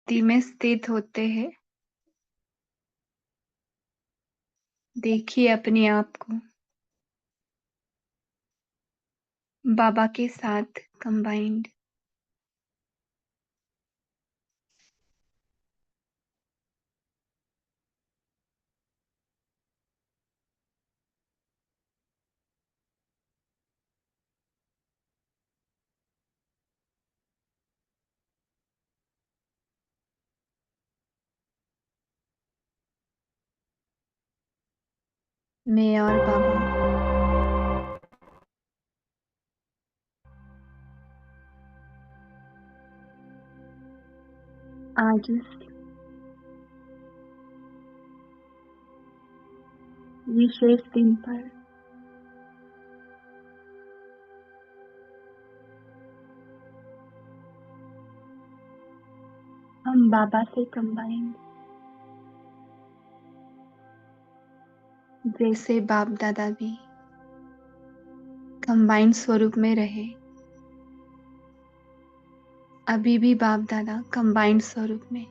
स्थिति में स्थित होते हैं, देखिए अपने आप को बाबा के साथ कंबाइंड। मैं और बाबा आज इस विशेष दिन पर हम बाबा से कंबाइंड, जैसे बाप दादा भी कंबाइंड स्वरूप में रहे, अभी भी बाप दादा कंबाइंड स्वरूप में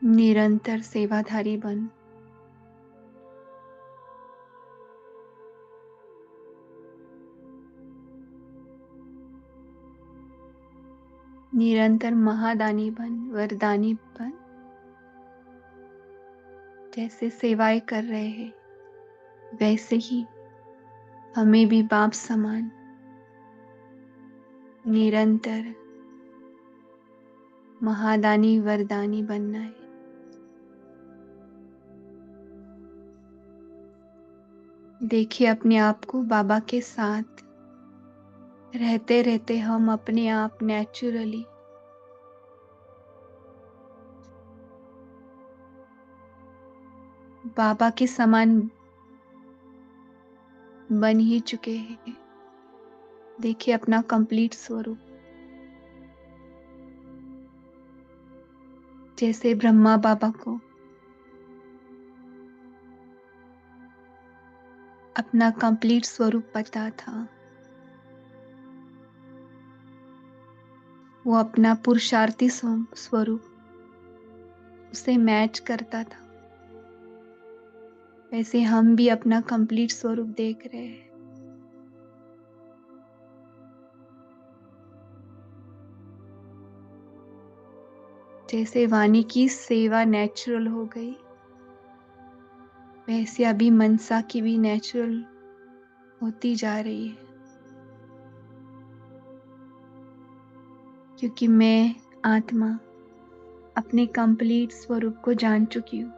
निरंतर सेवाधारी बन निरंतर महादानी बन वरदानी बन, जैसे सेवाएं कर रहे हैं वैसे ही हमें भी बाप समान निरंतर महादानी वरदानी बनना है। देखिए अपने आप को बाबा के साथ रहते रहते हम अपने आप नेचुरली बाबा के समान बन ही चुके हैं। देखिए अपना कंप्लीट स्वरूप, जैसे ब्रह्मा बाबा को अपना कंप्लीट स्वरूप पता था, वो अपना पुरुषार्थी स्वरूप उसे मैच करता था, वैसे हम भी अपना कंप्लीट स्वरूप देख रहे हैं। जैसे वाणी की सेवा नेचुरल हो गई, वैसे अभी मनसा की भी नेचुरल होती जा रही है, क्योंकि मैं आत्मा अपने कंप्लीट स्वरूप को जान चुकी हूँ।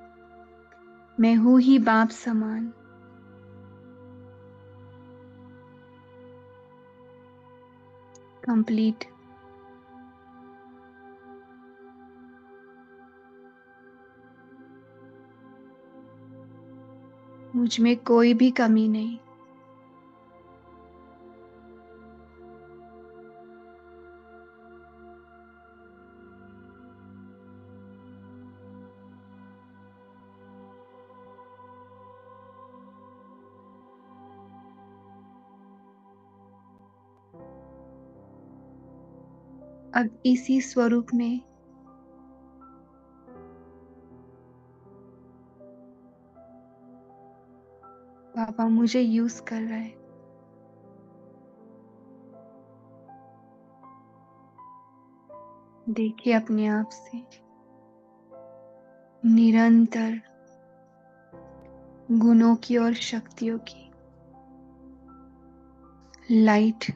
मैं हूँ ही बाप समान, कंप्लीट। मुझ में कोई भी कमी नहीं। अब इसी स्वरूप में बाबा मुझे यूज कर रहा है। देखिए अपने आप से निरंतर गुणों की और शक्तियों की लाइट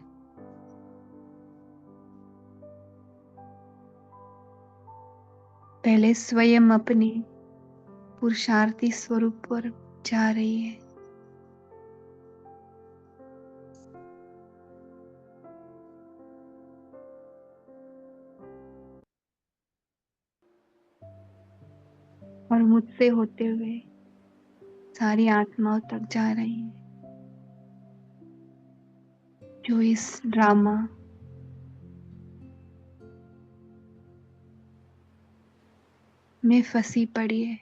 पहले स्वयं अपने पुरुषार्थी स्वरूप पर जा रही है। और मुझसे होते हुए सारी आत्माओं तक जा रही है, जो इस ड्रामा में फंसी पड़ी है।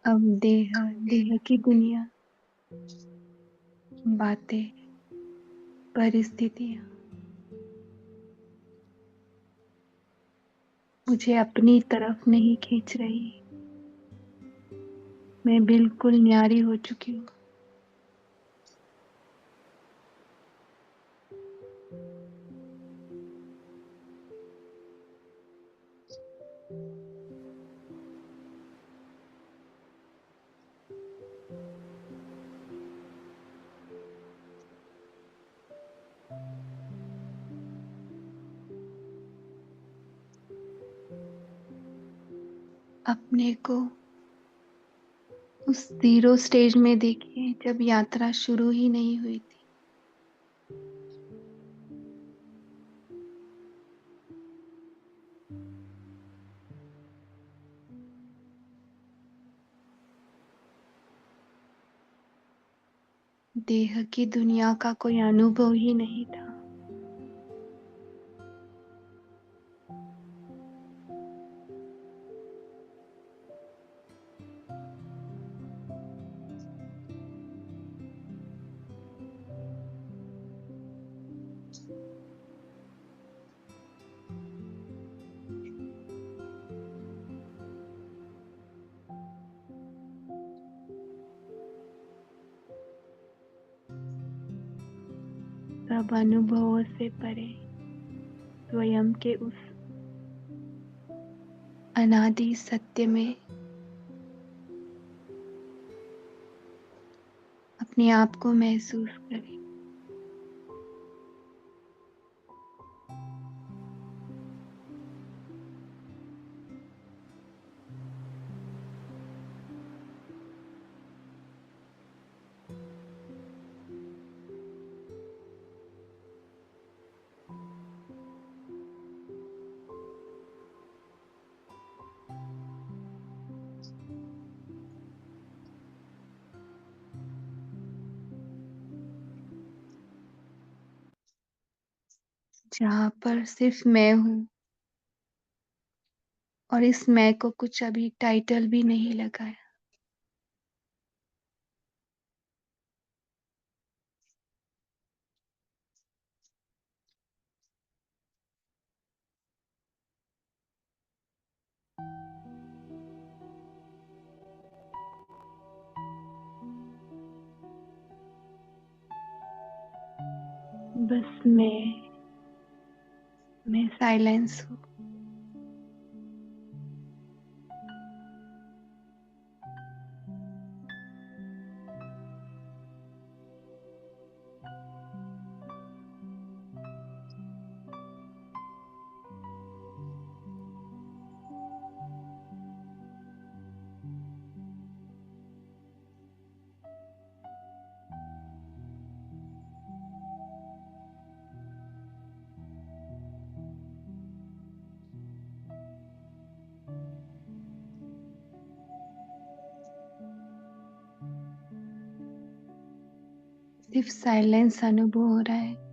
अब देह देह की दुनिया, बातें, परिस्थितियां मुझे अपनी तरफ नहीं खींच रही। मैं बिल्कुल न्यारी हो चुकी हूँ। अपने को उस ज़ीरो स्टेज में देखिए जब यात्रा शुरू ही नहीं हुई थी। देह की दुनिया का कोई अनुभव ही नहीं था। सब अनुभवों से परे स्वयं के उस अनादि सत्य में अपने आप को महसूस करें। जहाँ पर सिर्फ मैं हूँ और इस मैं को कुछ अभी टाइटल भी नहीं लगाया। बस मैं साइलेंस हूँ। सिर्फ साइलेंस अनुभव हो रहा है।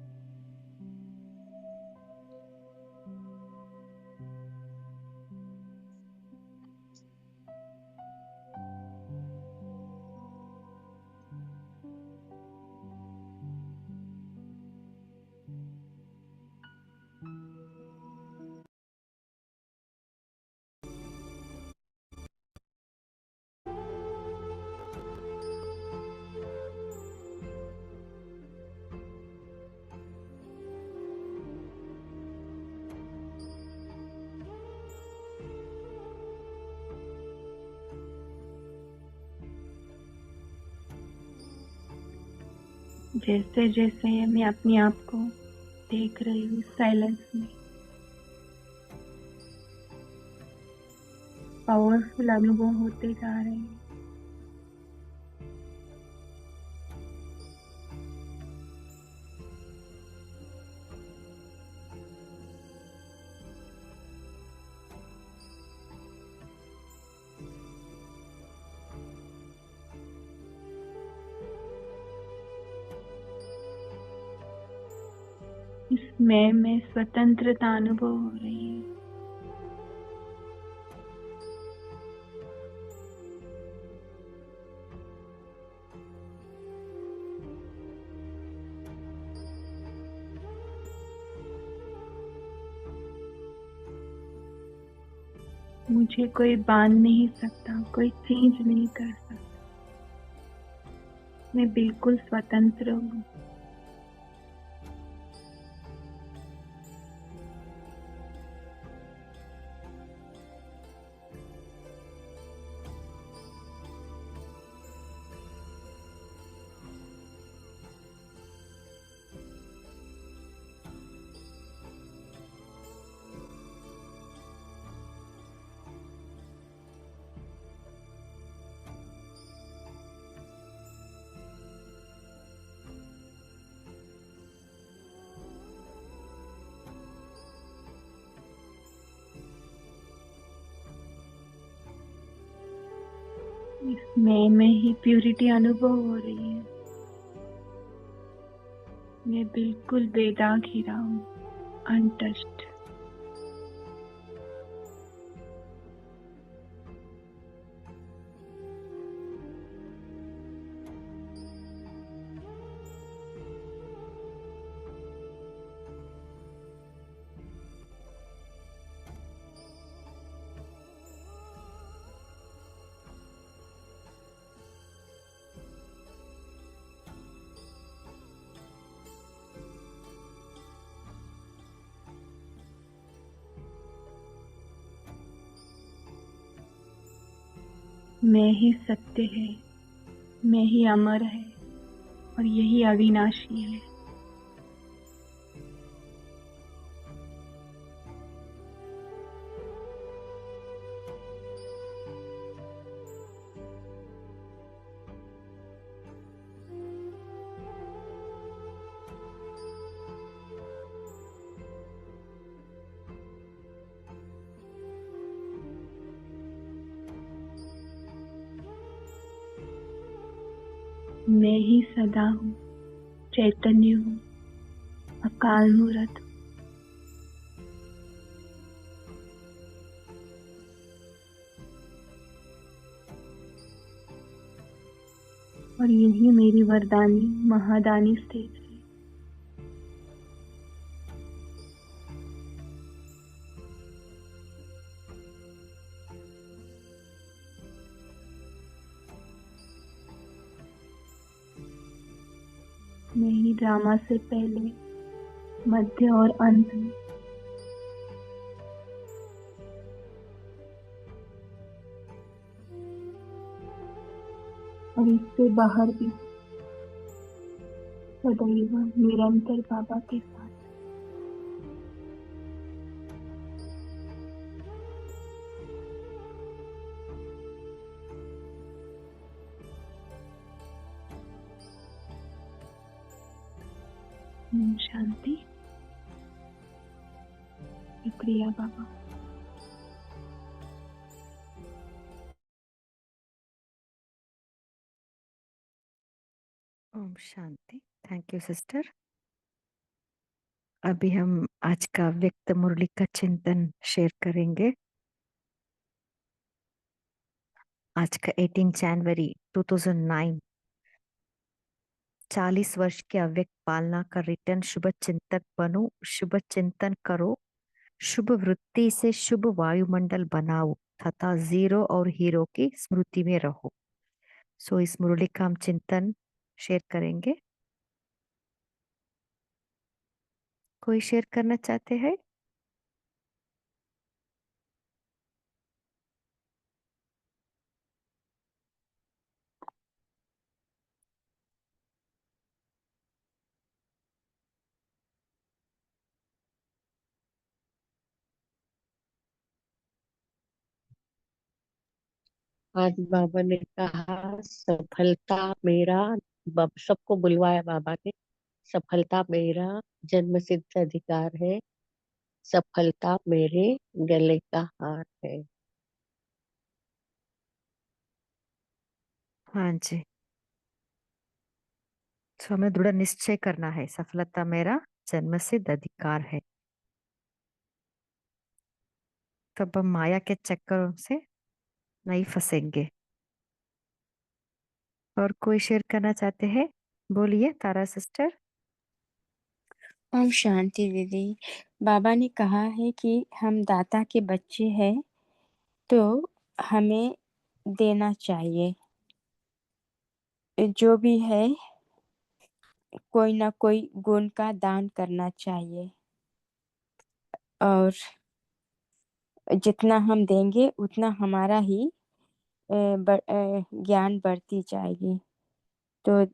जैसे जैसे मैं अपने आप को देख रही हूँ साइलेंस में, पावरफुल अनुभव होते जा रहे हैं। इसमें मैं स्वतंत्रता अनुभव हो रही है। मुझे कोई बांध नहीं सकता, कोई चेंज नहीं कर सकता। मैं बिल्कुल स्वतंत्र हूँ। इसमें में ही प्यूरिटी अनुभव हो रही है। मैं बिल्कुल बेदाग हीरा हूँ, अनटच्ड। मैं ही सत्य है, मैं ही अमर है, और यही अविनाशी है। मैं ही सदा हूँ, चैतन्य हूँ, अकाल मूर्त। और यही मेरी वरदानी महादानी स्टेज है। मैं ही ड्रामा से पहले, मध्य और अंत हूँ। और इससे बाहर भी सदैव निरंतर बाबा के साथ। शांति। शुक्रिया बाबा। ओम शांति। Thank you sister. अभी हम आज का व्यक्त मुरली का चिंतन शेयर करेंगे। आज का 18 जनवरी 2009, 40 वर्ष के अव्यक्त पालना का रिटर्न। शुभ चिंतक बनो, शुभ चिंतन करो, शुभ वृत्ति से शुभ वायुमंडल बनाओ तथा जीरो और हीरो की स्मृति में रहो। सो इस मुरली का हम चिंतन शेयर करेंगे। कोई शेयर करना चाहते हैं? आज बाबा ने कहा सफलता मेरा, सबको बुलवाया बाबा ने। सफलता मेरा जन्म सिद्ध अधिकार है, सफलता मेरे गले का हार है। हाँ जी। तो हमें दृढ़ निश्चय करना है, सफलता मेरा जन्मसिद्ध अधिकार है। तब हम माया के चक्करों से नहीं फंसेंगे। और कोई शेयर करना चाहते हैं? बोलिए तारा सिस्टर। ओम शांति दीदी। बाबा ने कहा है कि हम दाता के बच्चे हैं, तो हमें देना चाहिए। जो भी है कोई ना कोई गुण का दान करना चाहिए, और जितना हम देंगे उतना हमारा ही ज्ञान बढ़ती जाएगी। तो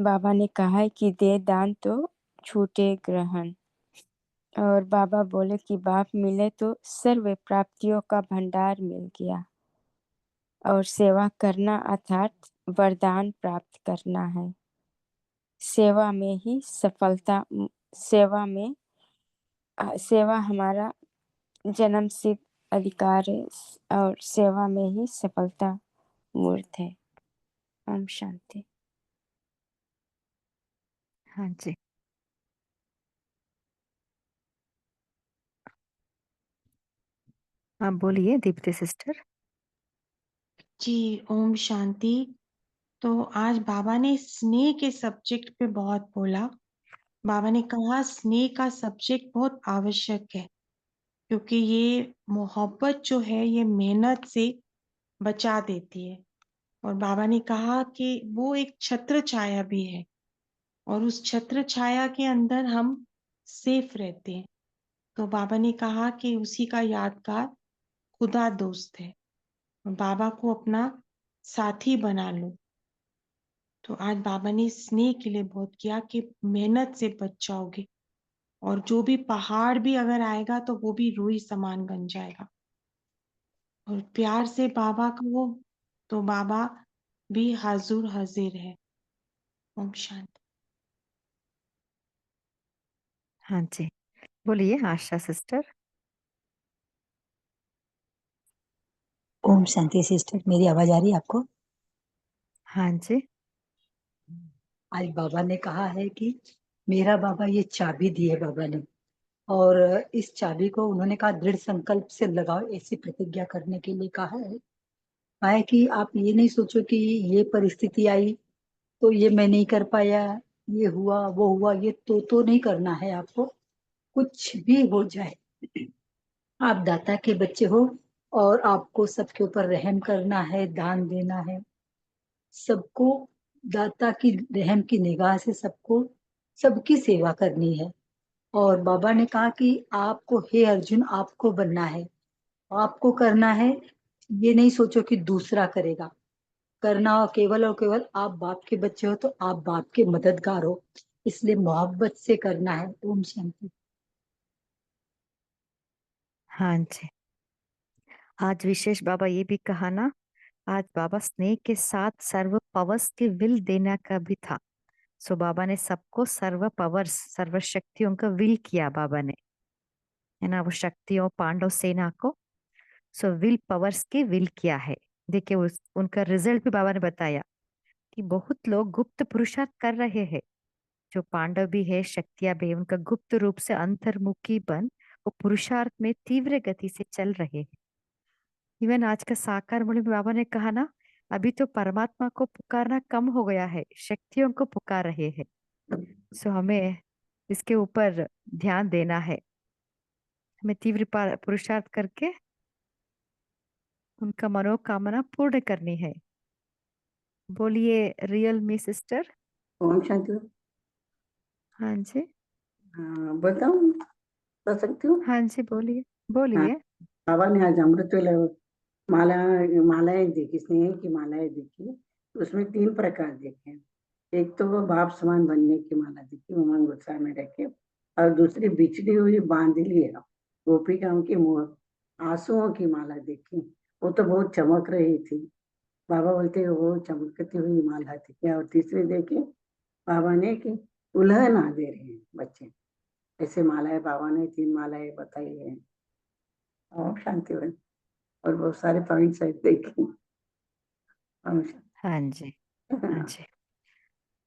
बाबा ने कहा है कि दे दान तो छूटे ग्रहण। और बाबा बोले कि बाप मिले तो सर्व प्राप्तियों का भंडार मिल गया, और सेवा करना अर्थात वरदान प्राप्त करना है। सेवा में ही सफलता, सेवा में सेवा हमारा जन्म सिद्ध अधिकार है, और सेवा में ही सफलता मूर्त है। ओम शांति। हाँ जी। हाँ बोलिए दीप्ति सिस्टर। जी, ओम शांति। तो आज बाबा ने स्नेह के सब्जेक्ट पे बहुत बोला। बाबा ने कहा स्नेह का सब्जेक्ट बहुत आवश्यक है, क्योंकि ये मोहब्बत जो है ये मेहनत से बचा देती है। और बाबा ने कहा कि वो एक छत्र छाया भी है, और उस छत्र छाया के अंदर हम सेफ रहते हैं। तो बाबा ने कहा कि उसी का यादगार खुदा दोस्त है, और बाबा को अपना साथी बना लो। तो आज बाबा ने स्नेह के लिए बहुत किया कि मेहनत से बच जाओगे, और जो भी पहाड़ भी अगर आएगा तो वो भी रूई समान बन जाएगा। और प्यार से बाबा को, तो बाबा भी हाजुर हाजिर है। ओम शांति। हाँ जी। बोलिए आशा सिस्टर। ओम शांति सिस्टर, मेरी आवाज आ रही है आपको? हाँ जी। आज बाबा ने कहा है कि मेरा बाबा ये चाबी दी है बाबा ने, और इस चाबी को उन्होंने कहा दृढ़ संकल्प से लगाओ, ऐसी प्रतिज्ञा करने के लिए कहा है। है कि आप ये नहीं सोचो कि ये परिस्थिति आई तो ये मैं नहीं कर पाया, ये हुआ वो हुआ, ये तो नहीं करना है आपको। कुछ भी हो जाए, आप दाता के बच्चे हो, और आपको सबके ऊपर रहम करना है, दान देना है सबको। दाता की रहम की निगाह से सबको, सबकी सेवा करनी है। और बाबा ने कहा कि आपको, हे अर्जुन, आपको बनना है, आपको करना है। ये नहीं सोचो कि दूसरा करेगा, करना हो केवल और केवल आप बाप के बच्चे हो तो आप बाप के मददगार हो, इसलिए मोहब्बत से करना है। ओम शांति। हाँ जी। आज विशेष बाबा ये भी कहा ना, आज बाबा स्नेह के साथ सर्व पावर्स की विल देना का भी था। सो बाबा ने सबको सर्व पावर्स, सर्व शक्तियों का विल किया बाबा ने, है ना, वो शक्तियों पांडव सेना को। सो विल पावर्स की विल किया है। देखिए उनका रिजल्ट भी बाबा ने बताया कि बहुत लोग गुप्त पुरुषार्थ कर रहे हैं। जो पांडव भी है, शक्तियां भी है, उनका गुप्त रूप से अंतर्मुखी बन वो पुरुषार्थ में तीव्र गति से चल रहे हैं। इवन आज का साकार मुनि में बाबा ने कहा ना, अभी तो परमात्मा को पुकारना कम हो गया है, शक्तियों को पुकार रहे हैं। सो हमें इसके ऊपर ध्यान देना है। हमें तीव्र पुरुषार्थ करके उनका मनोकामना पूर्ण करनी है। बोलिए real me sister. Om Shanti. हाँ जी। हाँ, बताऊँ? बता सकती हूँ। हाँ जी बोलिए हाँ, बोलिए। बाबा ने आज अमृत वेला माला मालाएं देखी, स्नेह की मालाएं देखी। उसमें 3 प्रकार देखे। एक तो वो बाप समान बनने की माला देखी, उमंग उत्साह में रखे। और दूसरी बिछड़ी हुई बांधली है गोपिकाओं की मुंह आंसुओं की माला देखी। वो तो बहुत चमक रही थी। बाबा बोलते वो चमकती हुई माला थी क्या। और तीसरी देखी बाबा ने कि उल्हन आ दे रहे हैं बच्चे। ऐसे मालाएं बाबा ने 3 मालाएं बताई है। और शांति बन और बहुत सारे पॉइंट्स है देखी। ओम हाँ जी, हाँ शांति। जी।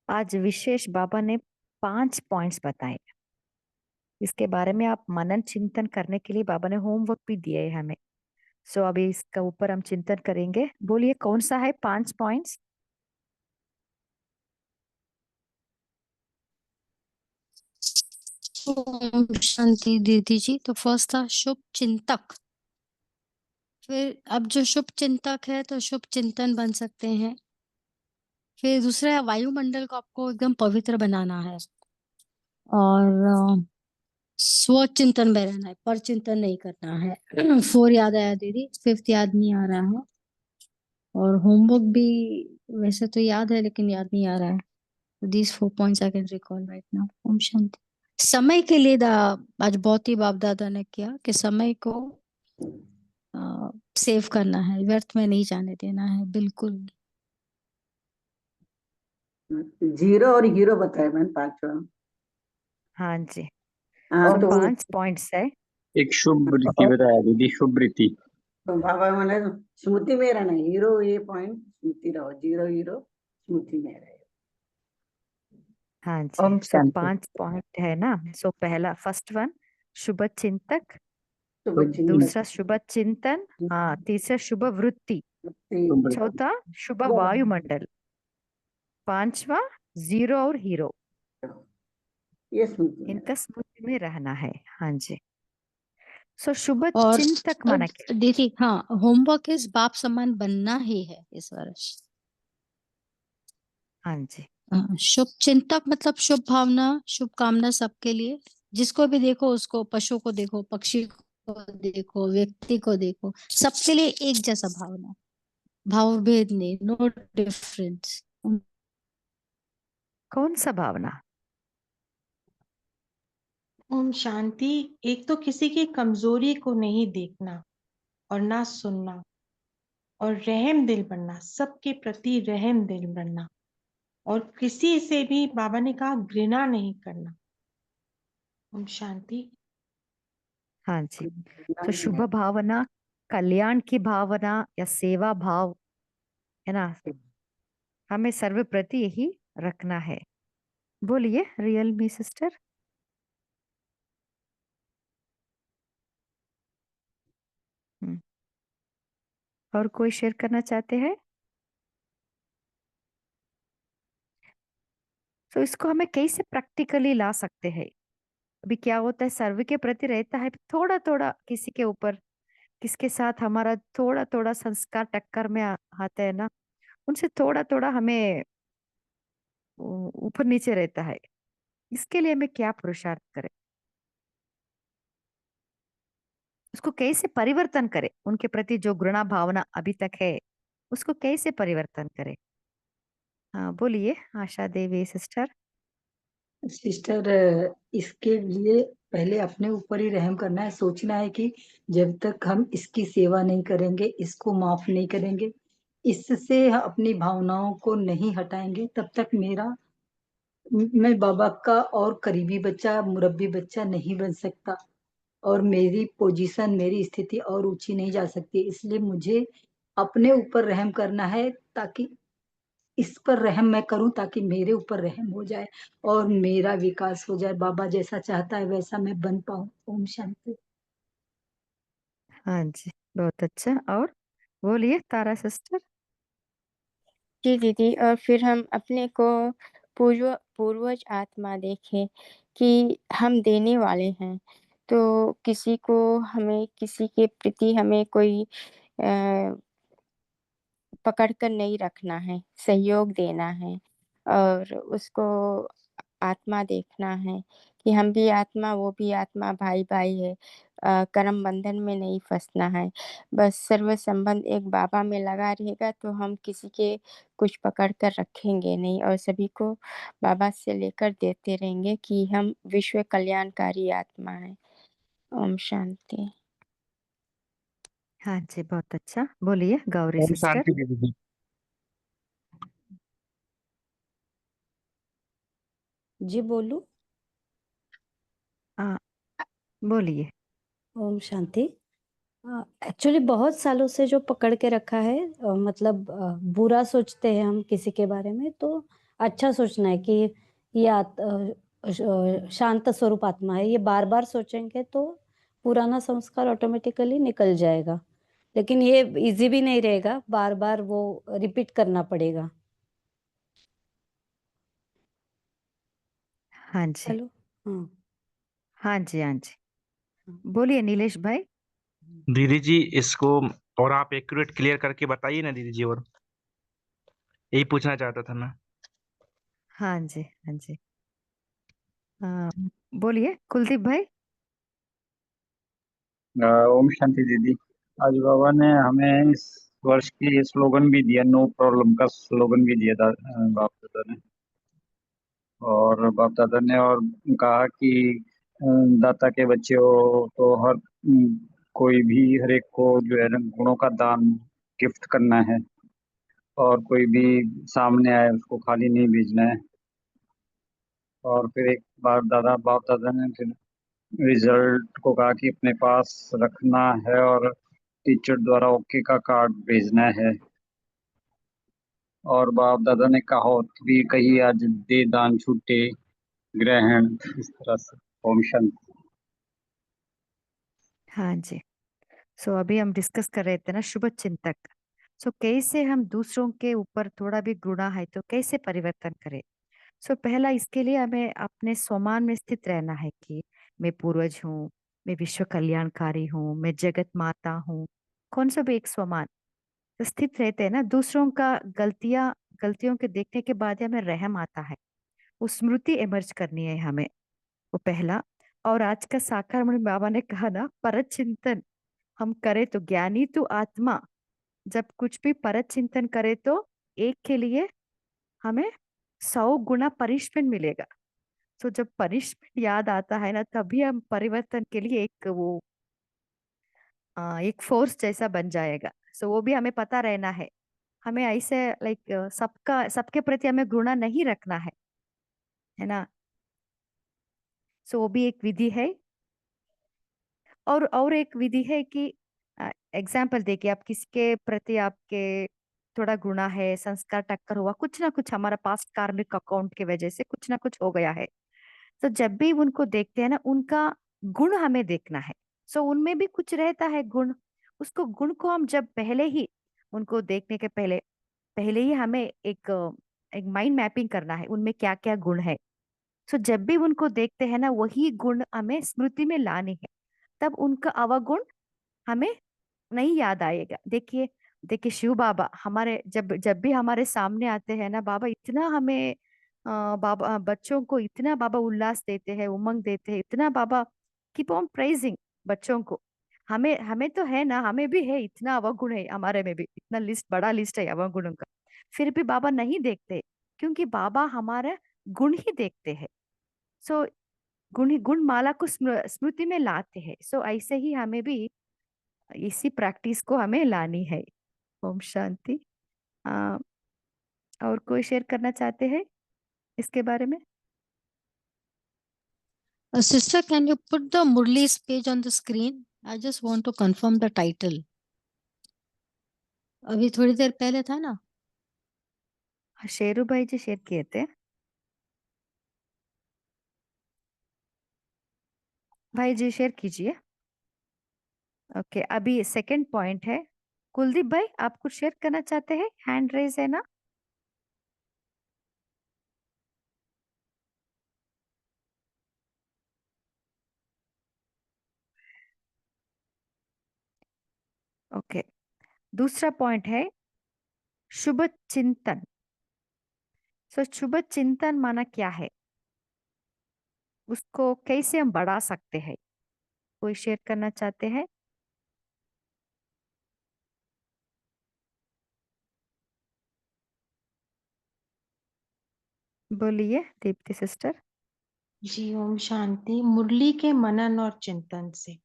आज विशेष बाबा ने 5 पॉइंट्स बताए। इसके बारे में आप मनन चिंतन करने के लिए बाबा ने होमवर्क भी दिए है हमें। सो अभी इसका ऊपर हम चिंतन करेंगे। बोलिए कौन सा है 5 पॉइंट्स? ओम शांति दीदी जी। तो फर्स्ट था शुभ चिंतक। फिर अब जो शुभ चिंतक है तो शुभ चिंतन बन सकते हैं। फिर दूसरा है वायुमंडल को आपको एकदम पवित्र बनाना है और स्व चिंतन में रहना है, पर चिंतन नहीं करना है। 4 याद आया दीदी, 5th याद नहीं आ रहा है। और होमवर्क भी वैसे तो याद है लेकिन याद नहीं आ रहा है। These 4 points I can recall right now. ओम शांति। समय के लिए आज बहुत ही बाप दादा ने किया कि समय को सेव करना है, व्यर्थ में नहीं जाने देना है बिल्कुल। जीरो और हीरो बताया मैंने 5वां। हाँ जी। हाँ सो तो 5 पॉइंट्स है। एक शुभ रीति बताया दीदी, शुभ रीति। तो बाबा मैंने स्मृति में रहना हीरो। ये पॉइंट स्मृति रहो। जीरो हीरो स्मृति में रहे। हाँ जी। ओम सो शांति। 5 पॉइंट है ना। सो पहला फर्स्ट वन शुभ चिंतक, तो शुभ बच्चे दूसरा शुभ चिंतन, हाँ, तीसरा शुभ वृत्ति, शुभ रीति। चौथा शुभ वायुमंडल, 5वां जीरो और हीरो। ये स्मृति में इनका स्मृति में रहना है। हाँ जी। सो शुभ और चिंतक माना क्या? दीदी हाँ, होमवर्क इस बाप समान बनना ही है इस वर्ष। हाँ जी। शुभ चिंतक मतलब शुभ भावना, शुभ कामना सबके लिए। जिसको भी देखो उसको, पशु को देखो, पक्षी को देखो, व्यक्ति को देखो, सबके लिए एक जैसा भावना, भाव भेद नहीं, नो डिफरेंस। कौन सा भावना? ओम शांति। एक तो किसी की कमजोरी को नहीं देखना और ना सुनना, और रहम दिल बनना, सबके प्रति रहम दिल बनना, और किसी से भी बाबा ने कहा घृणा नहीं करना। ओम शांति। हाँ जी। तो नहीं शुभ है। भावना, कल्याण की भावना या सेवा भाव, है ना, हमें सर्व प्रति यही रखना है। बोलिए रियल मी सिस्टर। और कोई शेयर करना चाहते हैं? तो इसको हमें कैसे प्रैक्टिकली ला सकते हैं? अभी क्या होता है, सर्व के प्रति रहता है, थोड़ा थोड़ा किसी के ऊपर, किसके साथ हमारा थोड़ा थोड़ा संस्कार टक्कर में आते हैं ना, उनसे थोड़ा थोड़ा हमें ऊपर नीचे रहता है। इसके लिए हमें क्या पुरुषार्थ करें? उसको कैसे परिवर्तन करें? उनके प्रति जो घृणा भावना अभी तक है उसको कैसे परिवर्तन करें? हाँ बोलिए आशा देवी सिस्टर। सिस्टर, इसके लिए पहले अपने ऊपर ही रहम करना है। सोचना है कि जब तक हम इसकी सेवा नहीं करेंगे, इसको माफ नहीं करेंगे, इससे अपनी भावनाओं को नहीं हटाएंगे, तब तक मैं बाबा का और करीबी बच्चा, मुरब्बी बच्चा नहीं बन सकता, और मेरी पोजीशन, मेरी स्थिति और ऊंची नहीं जा सकती। इसलिए मुझे अपने ऊपर रहम करना है, ताकि इस पर रहम मैं करूं, ताकि मेरे ऊपर रहम हो जाए और मेरा विकास हो जाए। बाबा जैसा चाहता है वैसा मैं बन पाऊं। ओम शांति। हाँ जी, बहुत अच्छा। और बोलिए तारा सिस्टर। जी दीदी, और फिर हम अपने को पूर्वज आत्मा देखें कि हम देने वाले हैं। तो किसी को, हमें किसी के प्रति हमें कोई पकड़ कर नहीं रखना है, सहयोग देना है। और उसको आत्मा देखना है कि हम भी आत्मा, वो भी आत्मा, भाई भाई है। कर्म बंधन में नहीं फंसना है। बस सर्व संबंध एक बाबा में लगा रहेगा तो हम किसी के कुछ पकड़ कर रखेंगे नहीं, और सभी को बाबा से लेकर देते रहेंगे कि हम विश्व कल्याणकारी आत्मा है। ओम शांति। हाँ जी, बहुत अच्छा। बोलिए गौरी ओम सिस्टर। शांति दीदी जी। जी बोलूं। हाँ, बोलिए। ओम शांति। एक्चुअली बहुत सालों से जो पकड़ के रखा है, मतलब बुरा सोचते हैं हम किसी के बारे में, तो अच्छा सोचना है कि ये शांत स्वरूप आत्मा है। ये बार बार सोचेंगे तो पुराना संस्कार ऑटोमेटिकली निकल जाएगा, लेकिन ये इजी भी नहीं रहेगा, बार बार वो रिपीट करना पड़ेगा। हाँ जी, हेलो। हाँ। हाँ जी, हाँ जी, बोलिए नीलेश भाई। दीदी जी इसको और आप एक्यूरेट क्लियर करके बताइए ना दीदी जी, और यही पूछना चाहता था मैं। हाँ जी, हाँ जी। हाँ, बोलिए कुलदीप भाई। ओम शांति दीदी। आज बाबा ने हमें इस वर्ष की स्लोगन भी दिया, नो प्रॉब्लम का स्लोगन भी दिया था बाप दादा ने। और बाप दादा ने और कहा कि दाता के बच्चे हो तो हर कोई भी हर एक को जो है ना गुणों का दान गिफ्ट करना है, और कोई भी सामने आए उसको खाली नहीं भेजना है। और फिर एक बार बाप दादा ने फिर रिजल्ट को कहा कि अपने पास रखना है, और टीचर द्वारा ओके का कार्ड भेजना है। और बाप दादा ने कहावत भी कही, आज दे दान छूटे ग्रहण, इस तरह से। ओम शांति। हाँ जी। सो अभी हम डिस्कस कर रहे थे ना शुभ चिंतक। सो कैसे हम दूसरों के ऊपर थोड़ा भी गुणा है तो कैसे परिवर्तन करें। सो पहला इसके लिए हमें अपने स्वमान में स्थित रहना है कि मैं पूर्वज हूँ, मैं विश्व कल्याणकारी हूँ, मैं जगत माता हूँ। कौन सा भी एक स्वमान तो स्थित रहते हैं ना, दूसरों का गलतियों के देखने के बाद ही हमें रहम आता है। वो स्मृति इमर्ज करनी है हमें, वो पहला। और आज का साकार मणि बाबा ने कहा ना, परत चिंतन हम करें तो ज्ञानी तो आत्मा, जब कुछ भी परत चिंतन करे तो एक के लिए हमें 100 गुना पनिशमेंट मिलेगा। तो जब पनिशमेंट याद आता है ना, तभी हम परिवर्तन के लिए एक फोर्स जैसा बन जाएगा। सो वो भी हमें पता रहना है। हमें ऐसे लाइक सबके प्रति हमें घृणा नहीं रखना है ना। सो वो भी एक विधि है। और एक विधि है कि एग्जाम्पल देखिए, आप किसी के प्रति आपके थोड़ा गुणा है, संस्कार टक्कर हुआ, कुछ ना कुछ हमारा पास्ट कार्मिक अकाउंट की वजह से कुछ ना कुछ हो गया है। तो जब भी उनको देखते हैं ना, उनका गुण हमें देखना है। सो उनमें भी कुछ रहता है गुण, उसको गुण को हम जब पहले ही उनको देखने के पहले पहले ही हमें एक माइंड मैपिंग करना है उनमें क्या क्या गुण है। सो जब भी उनको देखते हैं ना, वही गुण हमें स्मृति में लाने हैं। तब उनका अवगुण हमें नहीं याद आएगा। देखिए देखिए शिव बाबा हमारे जब जब भी हमारे सामने आते हैं ना, बाबा इतना हमें बाबा बच्चों को इतना बाबा उल्लास देते हैं, उमंग देते हैं, इतना बाबा कीप ऑन प्रेजिंग बच्चों को। हमें हमें तो है ना, हमें भी है, इतना अवगुण है हमारे में भी, इतना लिस्ट बड़ा लिस्ट है अवगुणों का। फिर भी बाबा नहीं देखते, क्योंकि बाबा हमारा गुण ही देखते हैं। सो गुण माला को स्मृति में लाते हैं। सो ऐसे ही हमें भी इसी प्रैक्टिस को हमें लानी है। ओम शांति। आ, और कोई शेयर करना चाहते हैं इसके बारे में? Sister, can you put the Murli's page on the screen? I just want to confirm the title. अभी थोड़ी देर पहले था ना। शेरू भाई जी शेयर किए थे। भाई जी शेयर कीजिए। ओके, अभी सेकंड पॉइंट है। कुलदीप भाई आप कुछ शेयर करना चाहते हैं? हैंड रेज है ना। ओके, दूसरा पॉइंट है शुभ चिंतन। सो शुभ चिंतन माना क्या है, उसको कैसे हम बढ़ा सकते हैं? कोई शेयर करना चाहते हैं? बोलिए दीप्ति सिस्टर। जी ओम शांति। मुरली के मनन और चिंतन से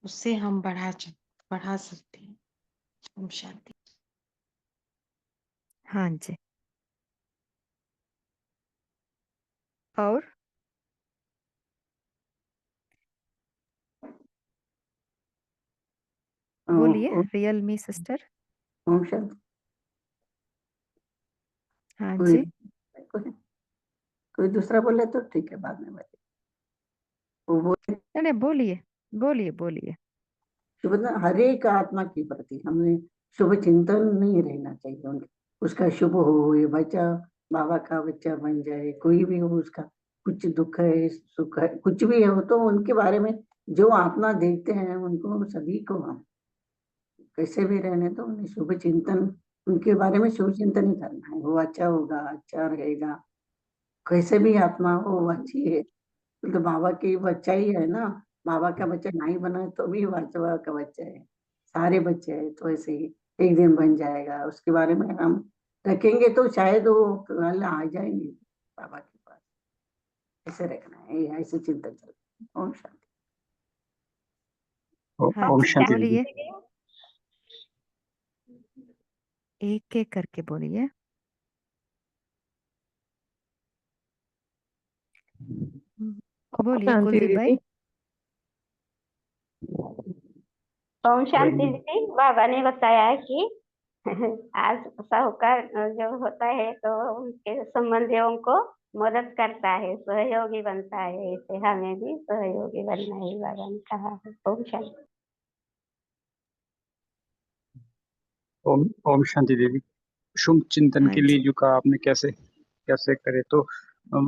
उससे हम बढ़ा बढ़ा सकते हैं। ओम शांति। हाँ जी। और बोलिए ओ- real me sister. Om Shanti. हाँ कोई जी। कोई कोई दूसरा बोले तो ठीक है, बाद में बोले। वो बोले नहीं नहीं, बोलिए बोलिए बोलिए। शुभ हर एक आत्मा के प्रति हमने शुभ चिंतन नहीं रहना चाहिए उनके, उसका शुभ हो, ये बच्चा बाबा का बच्चा बन जाए, कोई भी हो, उसका कुछ दुख है सुख है कुछ भी हो, तो उनके बारे में जो आत्मा देखते हैं उनको सभी को हम कैसे भी रहने तो उन्हें शुभ चिंतन, उनके बारे में शुभ चिंतन ही करना है। वो अच्छा होगा, अच्छा रहेगा, कैसे भी आत्मा हो वो अच्छी है। तो बाबा की बच्चा ही है ना, बाबा का बच्चा नहीं बना तो भी बाबा का बच्चा है, सारे बच्चे हैं, तो ऐसे ही एक दिन बन जाएगा। उसके बारे में हम रखेंगे तो शायद वो कल आ जाएंगे बाबा के पास। ऐसे रखना है, ऐसे चिंतन चलना। ओम शांति। हाँ ओम जी शांति दीदी। बोलिए, एक एक करके बोलिए। बोलिए शांति कुलदीप भाई। दीदी। ओम शांति दीदी। बाबा ने बताया कि आज साहूकार जो होता है तो उनके संबंधियों को मदद करता है, सहयोगी बनता है, इसे हमें भी सहयोगी बनना है, बाबा ने कहा है। ओम शांति। ओम ओम शांति दीदी। शुभ चिंतन हाँ के जी। लिए जो कहा आपने कैसे कैसे करे, तो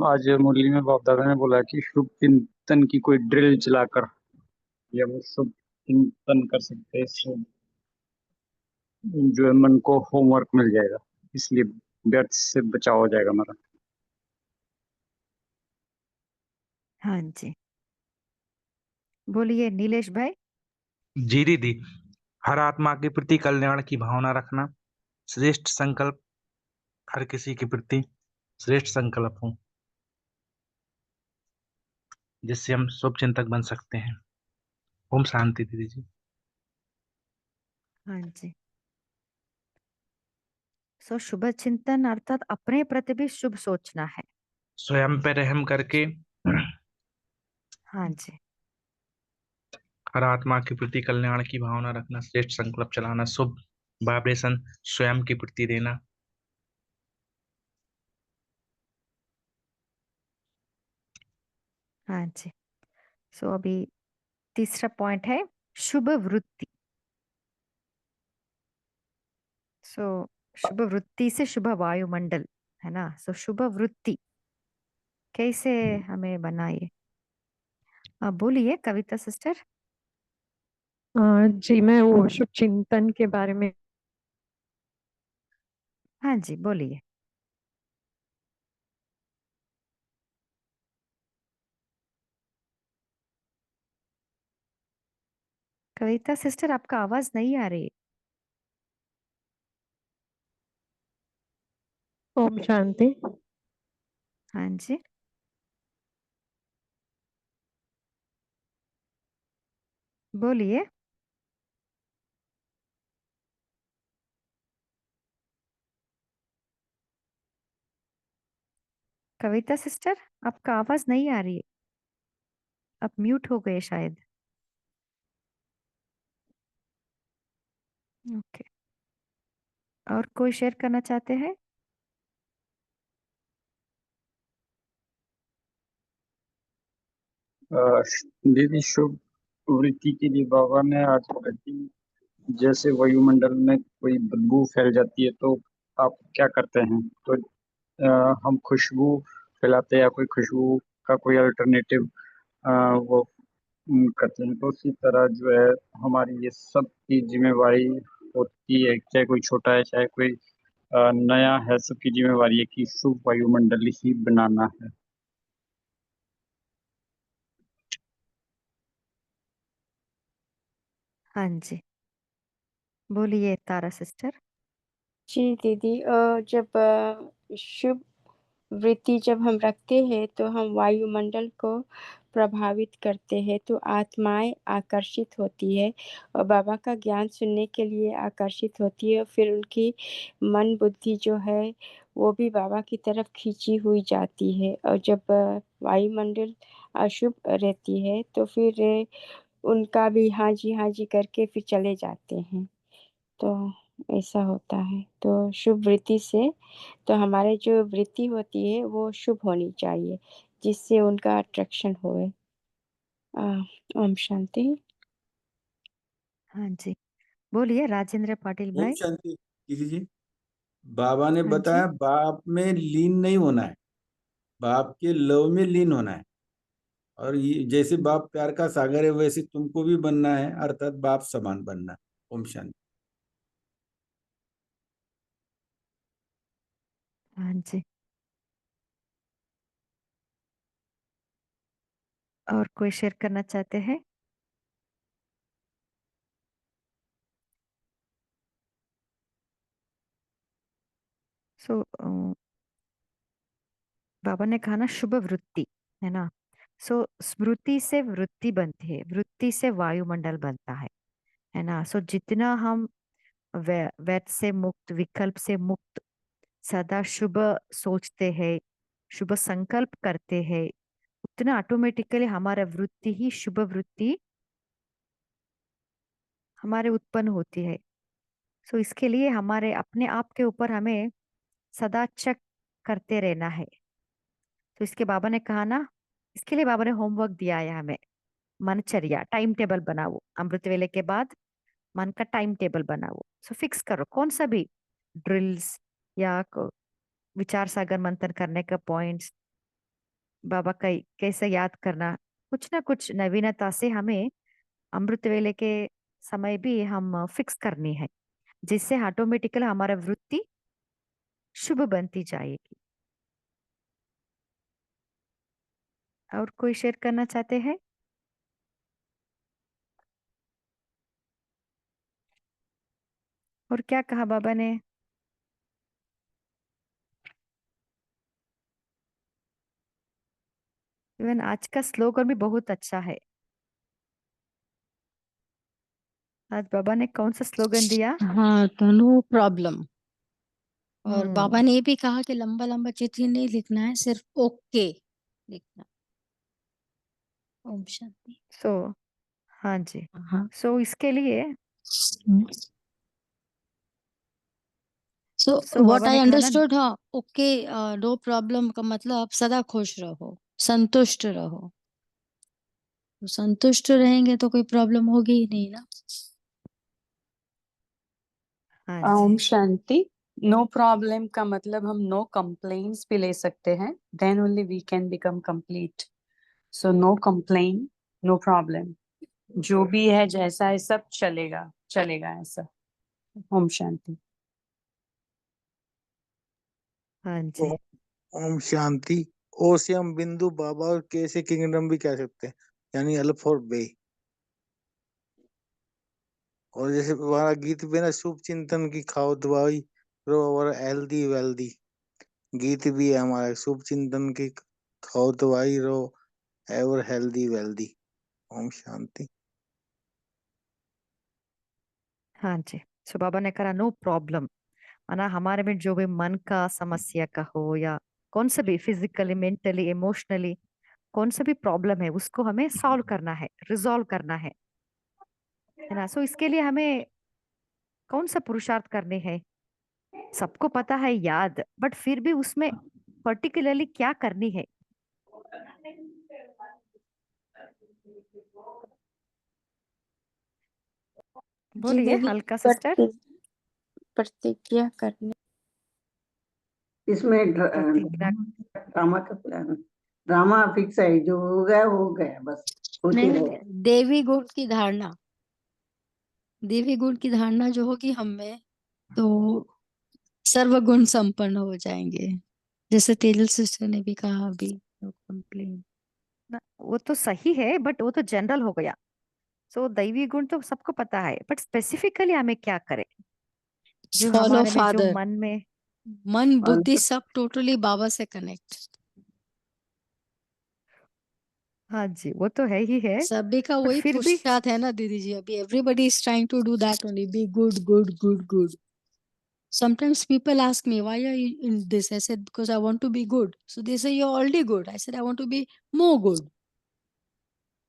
आज मुरली में बाप दादा ने बोला कि शुभ चिंतन की कोई ड्रिल चलाकर या वो शुभ चिंतन कर सकते हैं, इससे जो है मन को होमवर्क मिल जाएगा, इसलिए व्यर्थ से बचाव हो जाएगा हमारा। हाँ जी बोलिए नीलेश भाई। जी दीदी। हर आत्मा के प्रति कल्याण की भावना रखना, श्रेष्ठ संकल्प, हर किसी के प्रति श्रेष्ठ संकल्प हो, जिससे हम शुभ चिंतक बन सकते हैं। ओम शांति दीदी जी। हाँ जी। सो शुभ चिंतन अर्थात अपने प्रति भी शुभ सोचना है। स्वयं पे रहम करके हाँ जी। हर आत्मा के प्रति कल्याण की भावना रखना, श्रेष्ठ संकल्प चलाना, शुभ वाइब्रेशन स्वयं के प्रति देना। हाँ जी। सो अभी तीसरा पॉइंट है शुभ वृत्ति। सो शुभ वृत्ति से शुभ वायुमंडल, है ना। सो शुभ वृत्ति कैसे हमें बनाइए, आप बोलिए कविता सिस्टर। जी मैं वो शुभ चिंतन के बारे में। हाँ जी बोलिए। कविता सिस्टर आपका आवाज नहीं आ रही। ओम शांति। हाँ जी बोलिए। कविता सिस्टर आपका आवाज नहीं आ रही है, आप म्यूट हो गए शायद। ओके, और कोई शेयर करना चाहते हैं। दीदी शुभ वृत्ति के लिए बाबा ने आज बोला कि जैसे वायुमंडल में कोई बदबू फैल जाती है तो आप क्या करते हैं, तो हम खुशबू फैलाते हैं या कोई खुशबू का कोई अल्टरनेटिव वो करते हैं। तो उसी तरह जो है हमारी ये सब की जिम्मेवारी होती है, चाहे कोई छोटा है चाहे कोई नया है, सबकी जिम्मेवारी है कि शुभ वायुमंडल ही बनाना है। हाँ जी बोलिए तारा सिस्टर। जी दीदी। जब शुभ वृत्ति जब हम रखते हैं तो हम वायुमंडल को प्रभावित करते हैं, तो आत्माएं आकर्षित होती है और बाबा का ज्ञान सुनने के लिए आकर्षित होती है। फिर उनकी मन बुद्धि जो है वो भी बाबा की तरफ खींची हुई जाती है। और जब वायुमंडल अशुभ रहती है तो फिर उनका भी हाँ जी करके फिर चले जाते हैं। तो ऐसा होता है। तो शुभ वृत्ति से तो हमारे जो वृत्ति होती है वो शुभ होनी चाहिए, जिससे उनका अट्रैक्शन होए। ओम शांति। हाँ जी, बोलिए राजेंद्र पाटिल ओम भाई। शांति दीदी जी। बाबा ने हाँ बताया जी, बाप में लीन नहीं होना है, बाप के लव में लीन होना है। और ये जैसे बाप प्यार का सागर है वैसे तुमको भी बनना है, अर्थात बाप समान बनना है। ओम शांति। हाँ जी। और कोई शेयर करना चाहते हैं? सो बाबा ने कहा ना शुभ वृत्ति, है ना। सो स्मृति से वृत्ति बनती है, वृत्ति से वायुमंडल बनता है ना। सो जितना हम वैत से मुक्त, विकल्प से मुक्त सदा शुभ सोचते हैं, शुभ संकल्प करते हैं, उतना ऑटोमेटिकली हमारा वृत्ति ही शुभ वृत्ति हमारे उत्पन्न होती है। सो इसके लिए हमारे अपने आप के ऊपर हमें सदा चेक करते रहना है। तो इसके बाबा ने कहा ना, इसके लिए बाबा ने होमवर्क दिया है हमें। मनचर्या टाइम टेबल बनाओ, अमृत वेले के बाद मन का टाइम टेबल बनाओ। सो फिक्स करो कौन सा भी ड्रिल्स या विचार सागर मंथन करने का पॉइंट्स, बाबा का कैसे याद करना, कुछ ना कुछ नवीनता से हमें अमृत वेले के समय भी हम फिक्स करनी है, जिससे ऑटोमेटिकली हमारा वृत्ति शुभ बनती जाएगी। और कोई शेयर करना चाहते हैं? और क्या कहा बाबा ने? इवन आज का स्लोगन भी बहुत अच्छा है। आज बाबा ने कौन सा स्लोगन दिया? हाँ, तो नो प्रॉब्लम। और बाबा हम्म। ने ये भी कहा कि लंबा लंबा चिट्ठी नहीं लिखना है, सिर्फ ओके लिखना। ओम शांति। सो हाँ जी। हाँ। सो इसके लिए सो सो व्हाट बाबा आई ने कहा ना। अंडरस्टूड, हाँ, ओके, नो प्रॉब्लम का मतलब सदा खुश रहो, संतुष्ट रहो। तो संतुष्ट रहेंगे तो कोई प्रॉब्लम होगी ही नहीं ना। हाँ ओम जी। शांति। नो प्रॉब्लम का मतलब हम नो कंप्लेन्स भी ले सकते हैं, then only we can become complete. So no complain, no problem, जो भी है जैसा है सब चलेगा चलेगा ऐसा। ओम शांति। हाँ जी। ओम शांति। ओ से हम बिंदु बाबा और के से किंगडम भी कह सकते हैं, यानी अल्फ और बे। और जैसे हमारा गीत पे ना शुभ चिंतन की खाओ दवाई रो और हेल्दी वेल्दी, गीत भी है हमारा शुभ चिंतन की खाओ दवाई रो ever healthy wealthy. Om Shanti. हाँ जी। सो बाबा ने कहा नो प्रॉब्लम, माना हमारे में जो भी मन का समस्या का हो या कौन सा भी फिजिकली, मेंटली, इमोशनली कौन सा भी प्रॉब्लम है, उसको हमें सॉल्व करना है, रिजॉल्व करना है ना। सो इसके लिए हमें कौन सा पुरुषार्थ करने हैं, सबको पता है याद, बट फिर भी उसमें पर्टिकुलरली क्या करनी है। जी बोलिए दीदी, हल्का सिस्टर। प्रतिज्ञा करने। इसमें प्रतिज्ञा। ड्रामा का प्लान, ड्रामा फिक्स है, जो हो गया बस, होते नहीं, रहो। देवी गुण की धारणा, देवी गुण की धारणा जो होगी हम में, तो सर्वगुण संपन्न हो जाएंगे, जैसे तेजल सिस्टर ने भी कहा अभी। No complain. वो तो सही है, बट वो तो जनरल हो गया। सो दैवी गुण तो सबको पता है, बट स्पेसिफिकली हमें क्या करें, जो फॉलो हमारे में, जो फादर। मन में। मन और बुद्धि सब टोटली बाबा से कनेक्ट। हाँ जी, वो तो है ही है, सभी का पर वही फिर भी पुरुषार्थ है ना दीदी जी। अभी everybody is trying to do that only, be good good good good. Sometimes people ask me, why are you in this? I said, because I want to be good. So they say, you're already good. I said, I want to be more good.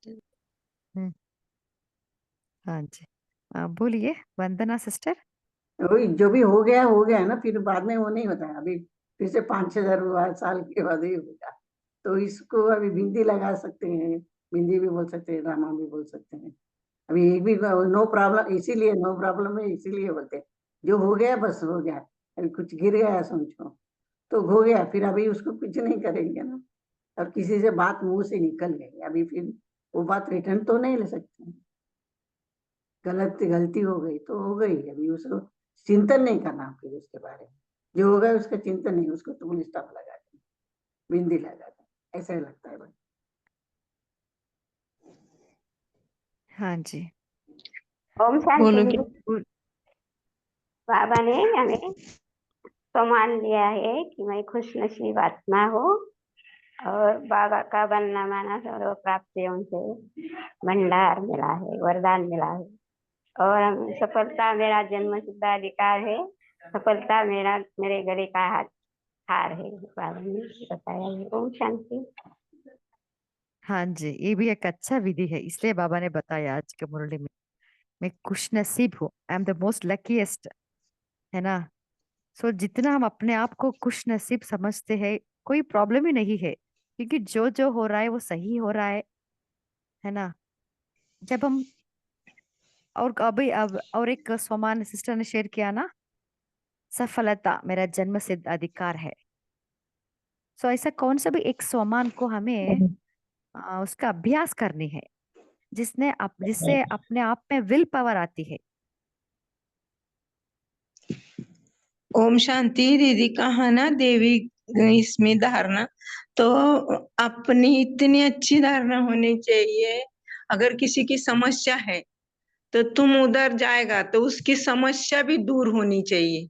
हम्म, हाँ जी, बोलिए वंदना sister. वही जो भी हो गया ना, फिर बाद में वो नहीं होता है। अभी फिर से 5-6 साल के बाद ही होगा। तो इसको अभी बिंदी लगा सकते हैं, बिंदी भी बोल सकते हैं, ड्रामा भी बोल सकते हैं। अभी एक भी नो प्रॉब्लम, इसीलिए नो प्रॉब्लम है, इसीलिए बोलते हैं जो हो गया बस हो गया। अभी कुछ गिर गया समझो तो हो गया, फिर अभी उसको कुछ नहीं करेंगे ना। और किसी से बात मुंह से निकल गई, अभी फिर वो बात रिटर्न तो नहीं ले सकते। गलती हो गई तो हो गई, अभी उसको चिंतन नहीं करना फिर उसके बारे में। जो होगा उसका चिंतन नहीं, उसको तो फुल स्टॉप लगा दें, बिंदी लगा दें, ऐसा ही लगता है बस। हाँ जी, ओम शांति बोलो दीदी। बाबा ने हमें तो मान लिया है कि मैं खुश नसीब आत्मा हूँ और बाबा का बनना माना सर्व प्राप्तियों से भंडार मिला है, वरदान मिला है। और सफलता मेरा जन्म सिद्धाधिकार है, सफलता मेरे गले का हार है, बाबा ने बताया है। ओम शांति। हाँ जी, ये भी एक अच्छा विधि है, इसलिए बाबा ने बताया आज के मुरली में। मैं खुश नसीब हूँ, I am the most luckiest, है ना। सो जितना हम अपने आप को खुश नसीब समझते हैं, कोई प्रॉब्लम ही नहीं है, क्योंकि जो जो हो रहा है वो सही हो रहा है ना। जब हम और अभी अब और एक सोमान सिस्टर ने शेयर किया ना, सफलता मेरा जन्म सिद्ध अधिकार है। सो ऐसा कौन सा भी एक सोमान को हमें उसका अभ्यास करनी है, जिससे अपने आप में विल पावर आती है। ओम शांति दीदी कहा ना देवी इसमें धारणा, तो अपनी इतनी अच्छी धारणा होनी चाहिए। अगर किसी की समस्या है तो तुम उधर जाएगा तो उसकी समस्या भी दूर होनी चाहिए।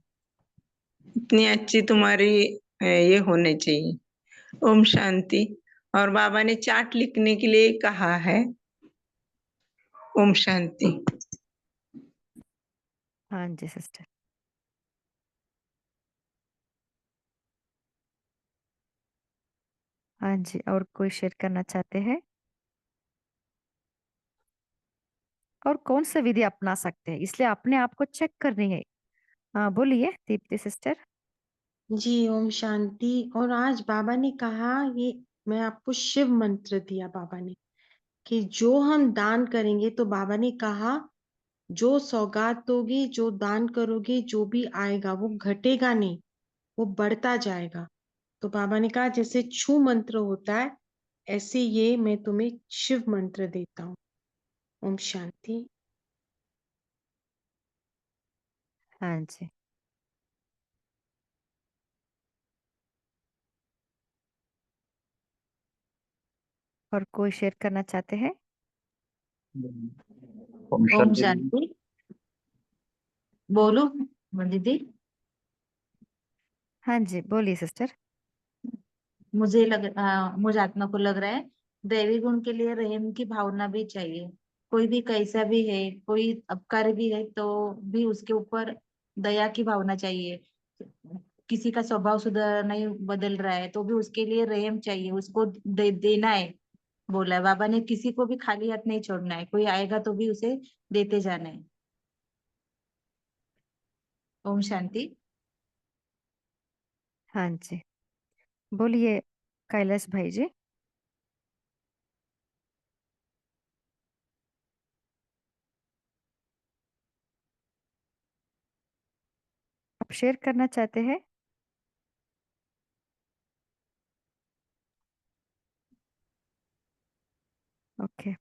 इतनी अच्छी तुम्हारी ये होनी चाहिए। ओम शांति। और बाबा ने चार्ट लिखने के लिए कहा है। ओम शांति। हाँ जी सिस्टर। हाँ जी, और कोई शेयर करना चाहते हैं? और कौन सा विधि अपना सकते हैं, इसलिए अपने आप को चेक करनी है। हाँ बोलिए दीप्ति सिस्टर। जी ओम शांति। और आज बाबा ने कहा, ये मैं आपको शिव मंत्र दिया बाबा ने, कि जो हम दान करेंगे, तो बाबा ने कहा जो सौगात दोगे, जो दान करोगे, जो भी आएगा वो घटेगा नहीं, वो बढ़ता जाएगा। तो बाबा ने कहा जैसे छू मंत्र होता है, ऐसे ये मैं तुम्हें शिव मंत्र देता हूँ। ओम शांति। हाँ जी, और कोई शेयर करना चाहते हैं? ओम ओम शांति दीदी। शांति। बोलो दीदी। हाँ जी बोलिए सिस्टर। मुझे आत्मा को लग रहा है दैवी गुण के लिए रहम की भावना भी चाहिए। कोई भी कैसा भी है, कोई अपकार भी है तो भी उसके ऊपर दया की भावना चाहिए। किसी का स्वभाव सुधर नहीं बदल रहा है तो भी उसके लिए रहम चाहिए, उसको देना है। बोला है बाबा ने, किसी को भी खाली हाथ नहीं छोड़ना है, कोई आएगा तो भी उसे देते जाना है। ओम शांति। हाँ जी बोलिए कैलाश भाई जी। आप शेयर करना चाहते हैं? ओके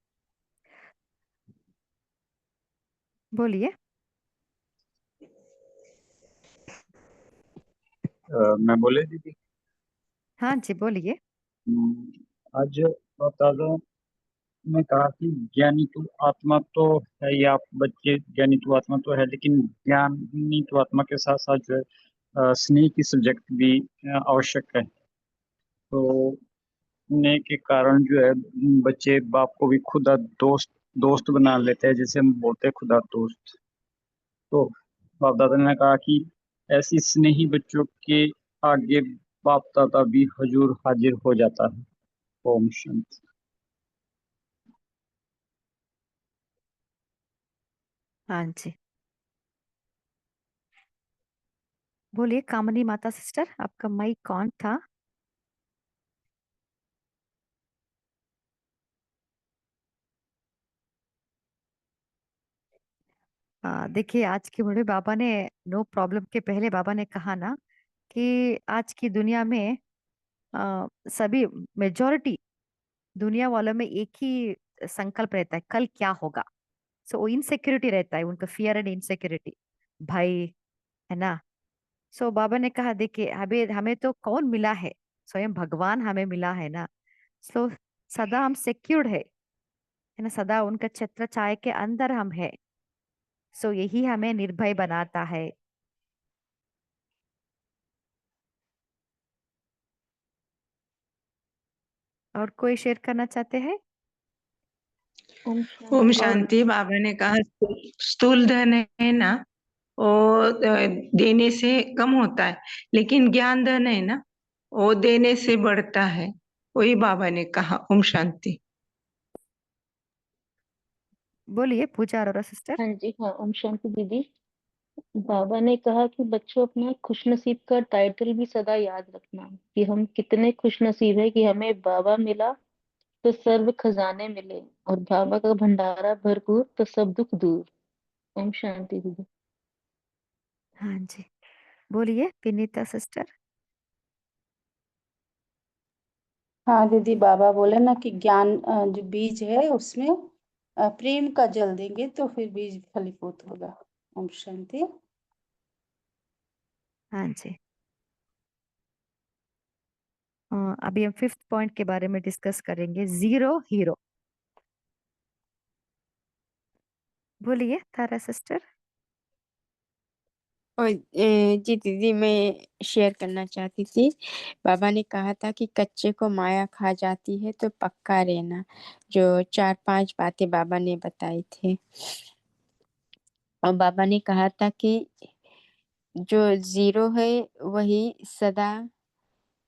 बोलिए। मैं बोले दीदी। हाँ जी बोलिए। आज दादा ने कहा कि ज्ञानी तो आत्मा तो है, या आप बच्चे ज्ञानी तो आत्मा तो है, लेकिन ज्ञानी तो आत्मा के साथ साथ जो है स्नेह की सब्जेक्ट भी आवश्यक है। तो स्नेह के कारण जो है बच्चे बाप को भी खुदा दोस्त दोस्त बना लेते हैं, जैसे हम बोलते हैं खुदा दोस्त। तो बाप दादा ने कहा कि ऐसी स्नेही बच्चों के आगे बाप दादा भी हजूर हाजिर हो जाता है। ओम शांति। हाँ जी, बोलिए कामनी माता सिस्टर, आपका माइक कौन था? देखिए, आज के बड़े बाबा ने नो प्रॉब्लम के पहले बाबा ने कहा ना कि आज की दुनिया में सभी मेजॉरिटी दुनिया वालों में एक ही संकल्प रहता है, कल क्या होगा। सो इनसिक्योरिटी रहता है उनका, फियर एंड इनसिक्योरिटी, भाई, है ना। सो बाबा ने कहा देखिए, हमें हमें तो कौन मिला है, स्वयं भगवान हमें मिला है ना। सो सदा हम सिक्योर्ड है ना, सदा उनका छत्र छाया के अंदर हम है। सो यही हमें निर्भय बनाता है। और कोई शेयर करना चाहते हैं? ओम और शांति। बाबा ने कहा स्थूल धन है ना, वो देने से कम होता है, लेकिन ज्ञान धन है ना, वो देने से बढ़ता है। वही बाबा ने कहा। ओम शांति। बोलिए पूजा अरोरा सिस्टर। हाँ जी, हाँ, ओम शांति दीदी। बाबा ने कहा कि बच्चों अपना खुशनसीब का टाइटल भी सदा याद रखना, कि हम कितने खुशनसीब है कि हमें बाबा मिला तो सर्व खजाने मिले, और बाबा का भंडारा भरपूर तो सब दुख दूर। ओम शांति दीदी। हाँ जी, बोलिए विनीता सिस्टर। हाँ दीदी, बाबा बोले ना कि ज्ञान जो बीज है उसमें प्रेम का जल देंगे तो फिर बीज फलीभूत होगा। ओम शांति। हाँ जी, अभी हम 5th पॉइंट के बारे में डिस्कस करेंगे, जीरो हीरो। बोलिए तारा सिस्टर। और जी दीदी, मैं शेयर करना चाहती थी। बाबा ने कहा था कि कच्चे को माया खा जाती है तो पक्का रहना, जो 4-5 बातें बाबा ने बताई थी। और बाबा ने कहा था कि जो जीरो है वही सदा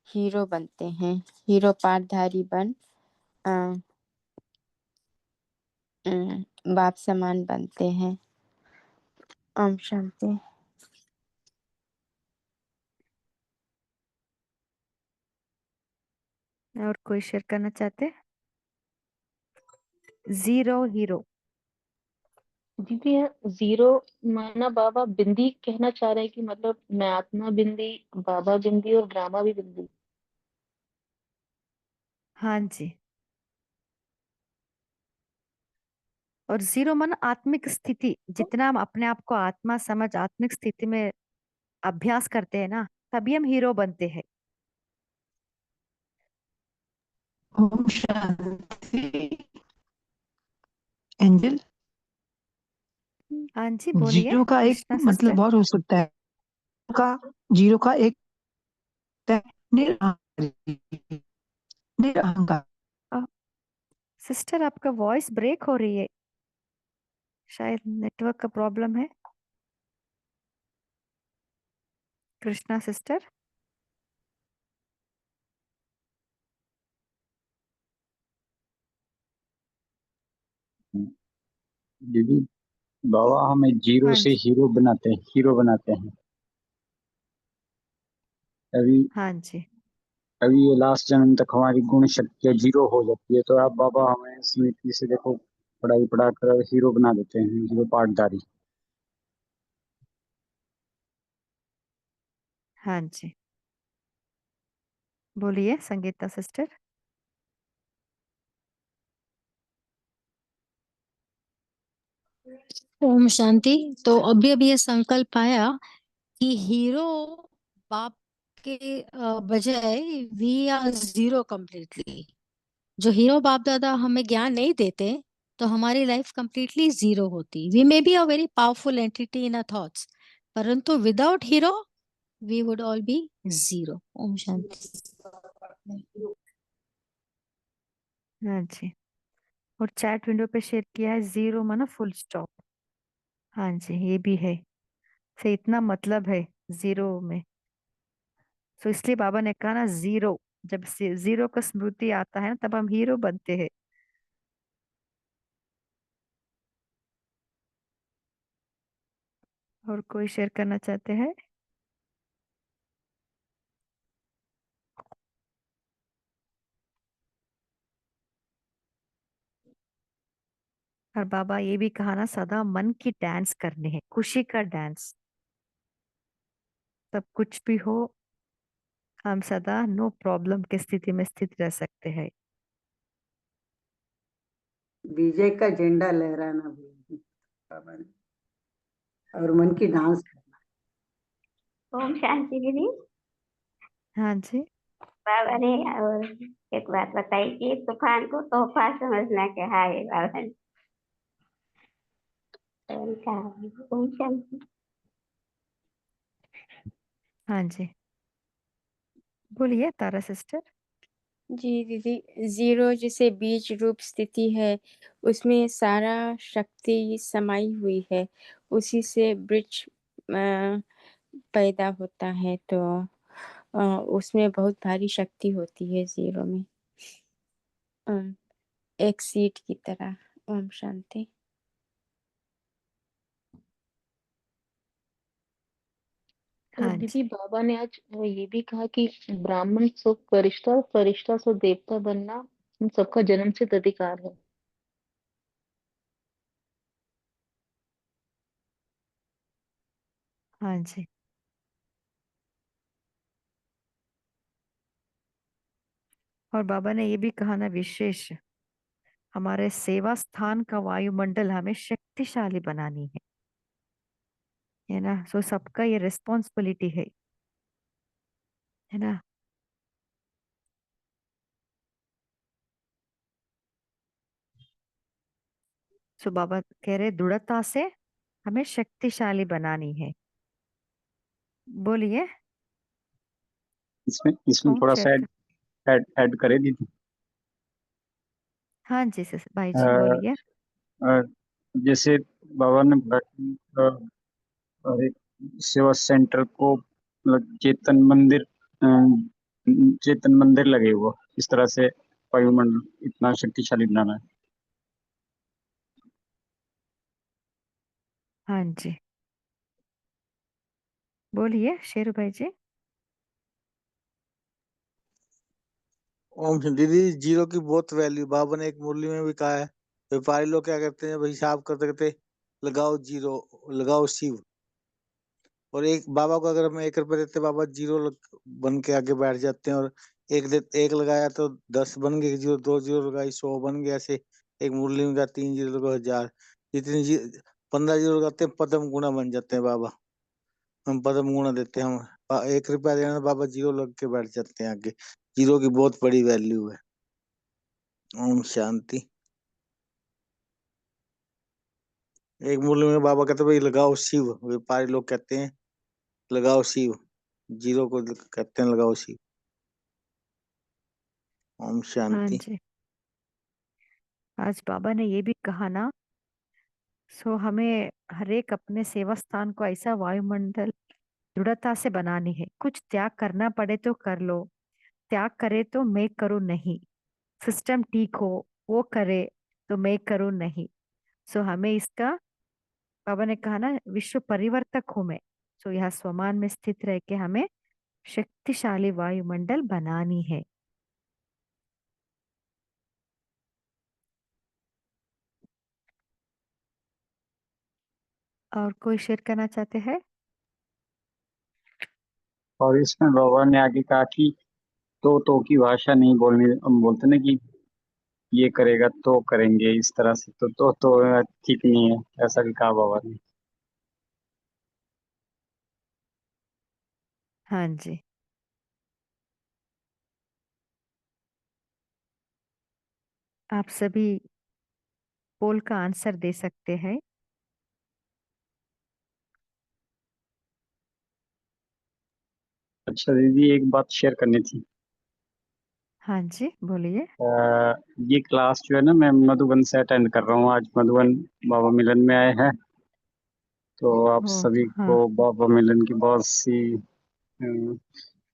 हीरो बनते हैं, हीरो पाठधारी बन अ, बाप समान बनते हैं। ओम शांति। और कोई शेयर करना चाहते? Zero hero. दीदी, जीरो माना बाबा बिंदी कहना चाह रहे हैं कि मतलब मैं आत्मा बिंदी, बाबा बिंदी और ड्रामा भी बिंदी। हाँ जी, और जीरो मन आत्मिक स्थिति, जितना हम अपने आप को आत्मा समझ आत्मिक स्थिति में अभ्यास करते हैं ना, तभी हम हीरो बनते हैं। ओम शांति। एंजल। हाँ जी, बोलिए जीरो का एक कृष्णा सिस्टर। मतलब और हो सकता है, का जीरो का एक निरहंकारी, निरहंकार। सिस्टर आपका वॉइस ब्रेक हो रही है, शायद नेटवर्क का प्रॉब्लम है। कृष्णा सिस्टर। दीदी, बाबा हमें जीरो हाँ से जी, हीरो बनाते हैं, हीरो बनाते हैं। अभी हाँ जी, अभी ये लास्ट जन्म तक हमारी गुण शक्तियाँ जीरो हो जाती है, तो आप बाबा हमें स्मृति से देखो पढ़ाई पढ़ा कर हीरो बना देते हैं, हीरो पाठधारी। हाँ जी, बोलिए संगीता सिस्टर। ओम शांति। तो अभी अभी ये संकल्प आया कि हीरो बाप के बजाय वी आर जीरो कम्प्लीटली। जो हीरो बाप दादा हमें ज्ञान नहीं देते तो हमारी लाइफ कम्प्लीटली जीरो होती। We may be a very powerful entity in a thoughts, परंतु without hero we would all be zero. Om Shanti. हाँ जी, और चैट विंडो पे शेयर किया है जीरो माना फुल स्टॉप। हाँ जी, ये भी है, से इतना मतलब है जीरो में। तो इसलिए बाबा ने कहा ना जीरो, जब से जीरो का स्मृति आता है ना तब हम हीरो बनते हैं। और कोई शेयर करना चाहते हैं? और बाबा ये भी कहा ना सदा मन की डांस करने है, खुशी का डांस। तब कुछ भी हो हम सदा नो प्रॉब्लम की स्थिति में स्थित रह सकते हैं। विजय का झंडा लहराना भी बाबा ने, और मन की डांस करना। ओम शांति दीदी। हाँ जी, बाबा ने और एक बात बताई कि तूफान को तोहफा समझना क्या है बाबा ने तो कहा। ओम शांति। हाँ जी, बोलिए तारा सिस्टर। जी दीदी, जीरो जैसे बीज रूप स्थिति है, उसमें सारा शक्ति समाई हुई है, उसी से वृक्ष पैदा होता है, तो उसमें बहुत भारी शक्ति होती है जीरो में, एक सीड की तरह। ओम शांति। और हाँ दीदी जी, बाबा ने आज ये भी कहा कि ब्राह्मण सो फरिश्ता और फरिश्ता सो देवता बनना हम सबका जन्मसिद्ध अधिकार है। हाँ जी, और बाबा ने ये भी कहा ना विशेष हमारे सेवा स्थान का वायुमंडल हमें शक्तिशाली बनानी है ना। सो सबका ये रिस्पॉन्सिबिलिटी है ना। सो बाबा कह रहे दृढ़ता से हमें शक्तिशाली बनानी है। बोलिए। इसमें इसमें कौन थोड़ा शेयर सा कर? ऐड करे दीदी। हाँ जी भाई अ, जी बोलिए। अ, जैसे बाबा ने और एक सेवा सेंटर को मतलब चेतन मंदिर लगे हुआ, इस तरह से वायुमंडल इतना शक्तिशाली बनाना है। हाँ जी, बोलिए शेरू भाई जी। ओम शांति। दीदी जीरो की बहुत वैल्यू बाबा ने एक मुरली में भी कहा है। व्यापारी लोग क्या करते हैं भाई, हिसाब करते करते लगाओ जीरो, लगाओ शिव। और एक बाबा को अगर हम 1 रुपए देते, बाबा जीरो बन के आगे बैठ जाते हैं। और एक लगाया तो 10 बन गए जीरो, 2 जीरो लगाई 100 बन गया। ऐसे एक मुरली में का 3 जीरो लगाओ 1000, जितनी 15 जीरो लगाते हैं पदम गुणा बन जाते हैं बाबा। हम पदम गुणा देते हैं। हम 1 रुपया देना, बाबा जीरो लग के बैठ जाते हैं आगे। जीरो की बहुत बड़ी वैल्यू है। ओम शांति। एक मुरली में बाबा कहते भाई लगाओ शिव, व्यापारी लोग कहते हैं लगाओ शिव, जीरो को कहते हैं लगाओ शिव। ओम हाँ शांति। जी, आज बाबा ने ये भी कहा ना, सो हमें हर एक अपने सेवा स्थान को ऐसा वायुमंडल दृढ़ता से बनानी है। कुछ त्याग करना पड़े तो कर लो, त्याग करे तो मैं करूँ नहीं। सिस्टम ठीक हो वो करे तो मैं करूँ नहीं। सो हमें इसका, बाबा ने कहा ना विश्व परिवर्तक हूं मैं। सो यह स्वमान में स्थित रह के हमें शक्तिशाली वायुमंडल बनानी है। और कोई शेयर करना चाहते हैं? और इसमें बाबा ने आगे कहा कि तो की भाषा नहीं बोलनी। हम बोलते ना कि ये करेगा तो करेंगे, इस तरह से तो ठीक नहीं है, ऐसा भी कहा बाबा ने। हाँ जी, आप सभी पोल का आंसर दे सकते हैं। अच्छा दीदी, एक बात शेयर करनी थी। हाँ जी, बोलिए। ये क्लास जो है ना, मैं मधुबन से अटेंड कर रहा हूँ। आज मधुबन बाबा मिलन में आए हैं, तो आप ओ, सभी हाँ। को बाबा मिलन की बहुत सी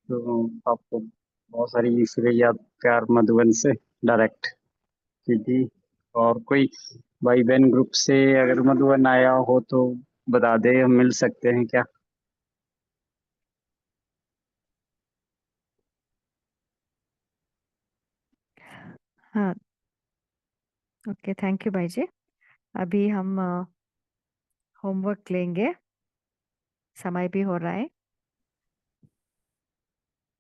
तो आपको बहुत सारी शुक्रिया, प्यार मधुबन से डायरेक्ट दीदी। और कोई भाई बहन ग्रुप से अगर मधुबन आया हो तो बता दे, हम मिल सकते हैं क्या? हाँ, ओके, थैंक यू भाई जी। अभी हम होमवर्क लेंगे, समय भी हो रहा है।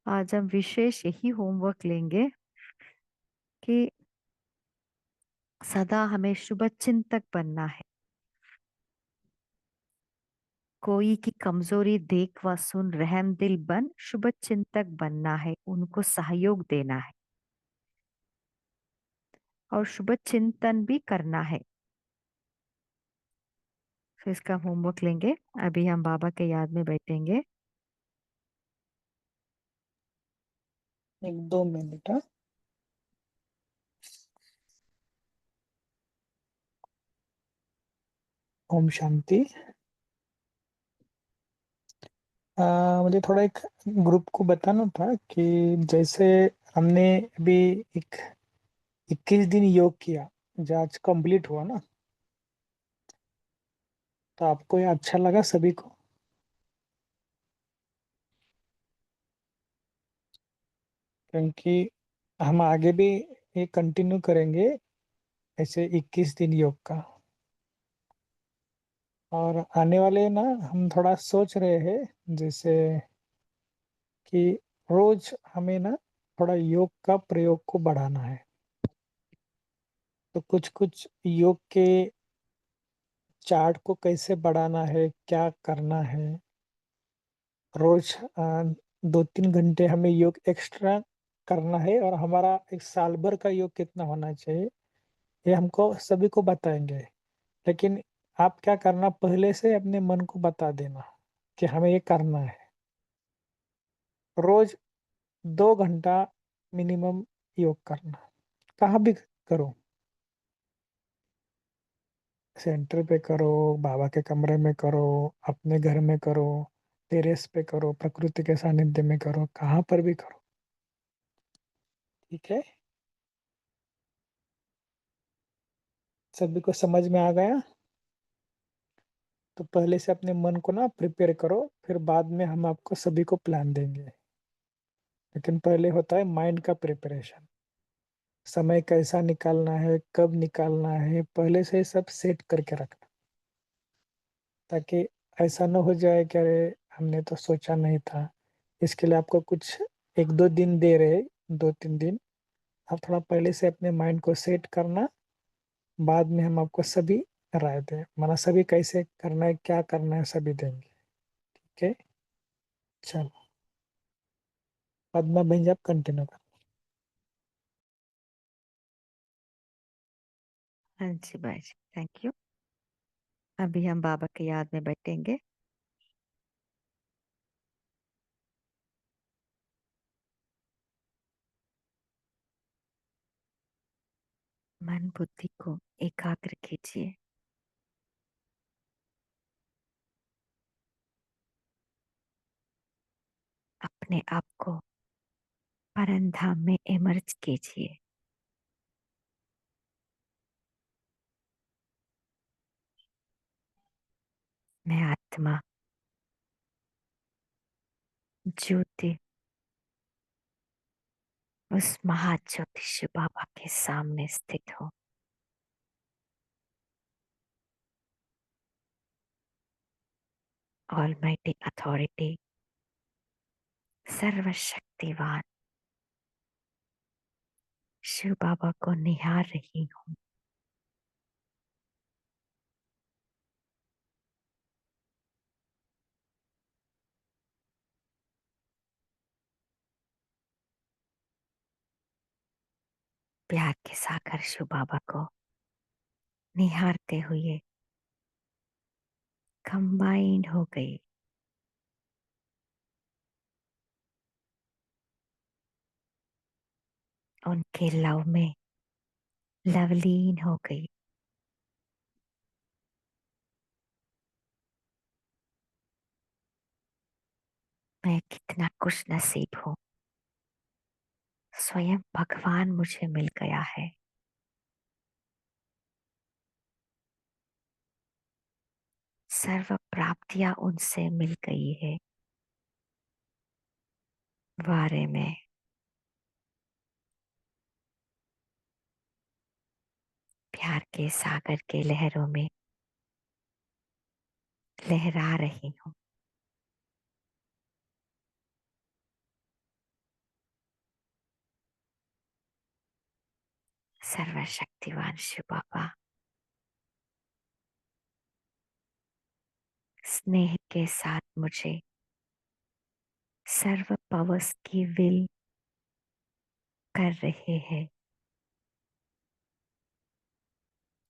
आज हम विशेष यही होमवर्क लेंगे कि सदा हमें शुभ चिंतक बनना है। कोई की कमजोरी देख व सुन रहम दिल बन शुभ चिंतक बनना है, उनको सहयोग देना है और शुभ चिंतन भी करना है। तो इसका होमवर्क लेंगे। अभी हम बाबा के याद में बैठेंगे। 1-2 मिनट। हाँ। ओम शांति। मुझे थोड़ा एक ग्रुप को बताना था कि जैसे हमने अभी एक 21 दिन योग किया, जो आज कंप्लीट हुआ ना, तो आपको ये अच्छा लगा सभी को? क्योंकि हम आगे भी ये कंटिन्यू करेंगे ऐसे 21 दिन योग का। और आने वाले ना हम थोड़ा सोच रहे हैं जैसे कि रोज हमें ना थोड़ा योग का प्रयोग को बढ़ाना है। तो कुछ कुछ योग के चार्ट को कैसे बढ़ाना है, क्या करना है। रोज 2-3 घंटे हमें योग एक्स्ट्रा करना है और हमारा एक साल भर का योग कितना होना चाहिए ये हमको सभी को बताएंगे। लेकिन आप क्या करना, पहले से अपने मन को बता देना कि हमें ये करना है। रोज 2 घंटा मिनिमम योग करना, कहाँ भी करो, सेंटर पे करो, बाबा के कमरे में करो, अपने घर में करो, टेरेस पे करो, प्रकृति के सानिध्य में करो, कहाँ पर भी करो। ठीक है, सभी को समझ में आ गया? तो पहले से अपने मन को ना प्रिपेयर करो, फिर बाद में हम आपको सभी को प्लान देंगे। लेकिन पहले होता है माइंड का प्रिपरेशन। समय कैसा निकालना है, कब निकालना है, पहले से सब सेट करके रखना, ताकि ऐसा न हो जाए कि अरे हमने तो सोचा नहीं था। इसके लिए आपको कुछ 1-2 दिन दे रहे, 2-3 दिन आप थोड़ा पहले से अपने माइंड को सेट करना। बाद में हम आपको सभी राय दें, माना सभी कैसे करना है, क्या करना है, सभी देंगे। ठीक है, चलो पद्मा बहन जी आप कंटिन्यू कर। हाँ जी भाई जी, थैंक यू। अभी हम बाबा के याद में बैठेंगे। मन बुद्धि को एकाग्र कीजिए। अपने आप को परमधाम में इमर्ज कीजिए। मैं आत्मा ज्योति उस महाज्योतिष बाबा के सामने स्थित हूँ। ऑलमाइटी अथॉरिटी, सर्वशक्तिवान शिव बाबा को निहार रही हूँ। प्यार के सागर शिव बाबा को निहारते हुए कंबाइंड हो गई उनके लव में लवलीन हो गई। मैं कितना खुश नसीब हूँ, स्वयं भगवान मुझे मिल गया है। सर्व प्राप्तियां उनसे मिल गई है। वारे में प्यार के सागर के लहरों में लहरा रही हूँ। सर्वशक्तिवान शिव बाबा स्नेह के साथ मुझे सर्व पावर्स की विल कर रहे हैं।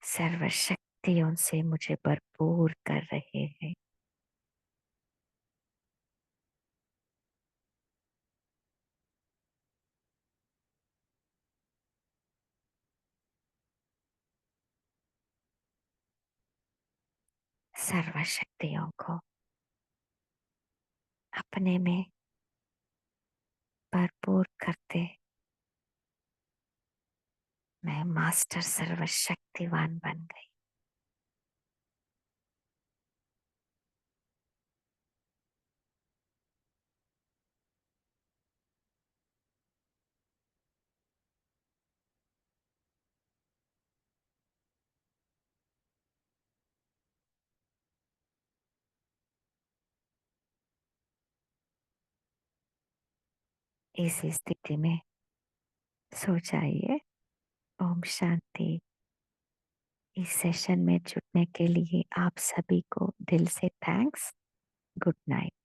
सर्व शक्तियों से मुझे भरपूर कर रहे हैं। सर्व शक्तियों को अपने में भरपूर करते मैं मास्टर सर्वशक्तिवान बन गई। इस स्थिति में सो जाइए। ओम शांति। इस सेशन में जुड़ने के लिए आप सभी को दिल से थैंक्स। Good night.